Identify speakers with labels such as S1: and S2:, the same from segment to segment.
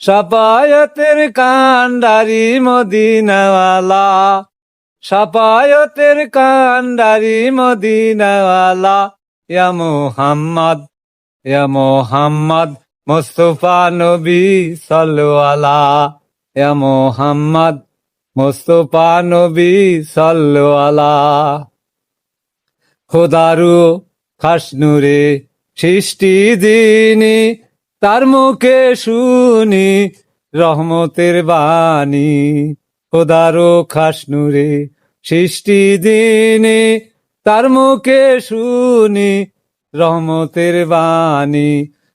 S1: সাফায়াতের কান্ডারি মদিনাওয়ালা, সাফায়াতের কান্ডারি মদিনাওয়ালা, ইয়া মুহাম্মদ, ইয়া মুহাম্মদ, মুস্তাফা নবী সাল্লু আলা, ইয়া মুহাম্মদ, মুস্তাফা নবী সাল্লু আলা। খোদারু খাস নূরে সৃষ্টি যিনি, তার মুখে শুনি রহমতের বাণী। খোদারো খাস নূরে সৃষ্টি যিনি, তার মুখে শুনি রহমতের বাণী।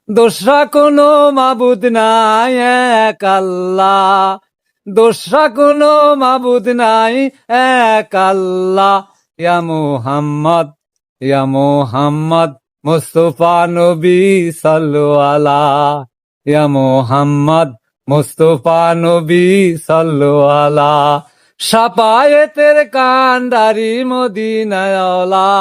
S1: দোসরা কোনো মাবুদ নাই এক আল্লাহ, দোসরা কোনো মাবুদ নাই এক আল্লাহ। ইয়া মুহাম্মদ, ইয়া মুহাম্মদ, মুস্তাফা নবী সাল্লু আলা, ইয়া মুহাম্মদ, মুস্তাফা নবী সাল্লু আলা। সাফায়েতের কান্ডারি মদিনাওয়ালা,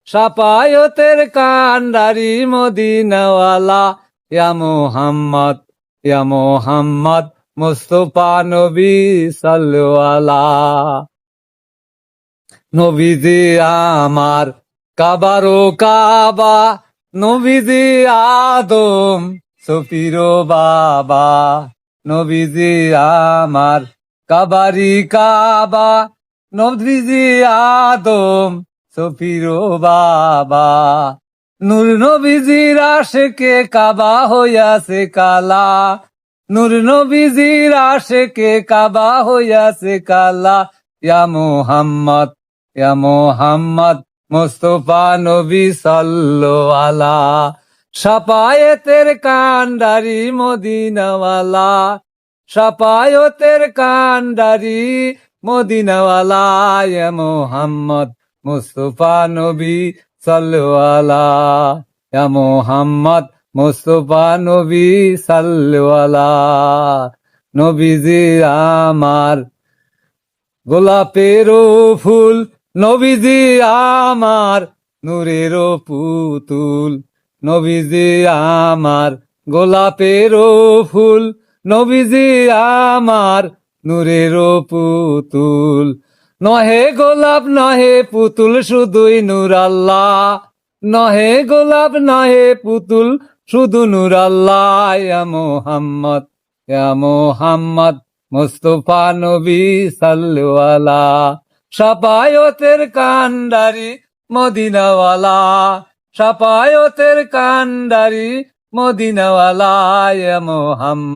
S1: সাফায়েতের কান্ডারি মদিনাওয়ালা, ইয়া মুহাম্মদ, ইয়া মুহাম্মদ, মুস্তাফা নবী সাল্লু আলা। নবীজি আমার কাবারো কাবা, নবীজি আদম সফিরো বাবা। নবীজি আমার কাবারি কাবা, নবীজি আদম সফিরো বাবা। নূর নবীজির আশেকে কাবা হইয়াছে কালা, নূর নবীজির আশেকে কাবা হইয়াছে কালা। ইয়া মুহাম্মদ, ইয়া মুহাম্মদ, মুস্তাফা নবী সাল্লু আলা। সাফায়েতের কান্ডারি মদিনাওয়ালা, সাফায়েতের কান্ডারি মদিনাওয়ালা, ইয়া মুহাম্মদ, মুস্তাফা নবী সাল্লু আলা, ইয়া মুহাম্মদ, মুস্তাফা নবী সাল্লু আলা। নবীজি আমার গোলাপেরও ফুল, নবীজি আমার নূরেরও পুতুল। নবীজি আমার গোলাপেরও ফুল, নবীজি আমার নূরেরও পুতুল। নহে গোলাপ নহে পুতুল শুধুই নূর আল্লাহ, নহে গোলাপ নহে পুতুল শুধু নূর আল্লাহ। ইয়া মুহাম্মদ, ইয়া মুহাম্মদ, মুস্তাফা নবী সাল্লু আলা। সাফায়েতের কান্ডারি মদিনাওয়ালা, সাফায়েতের কান্ডারি মদিনাওয়ালা, ইয়া মুহাম্মদ।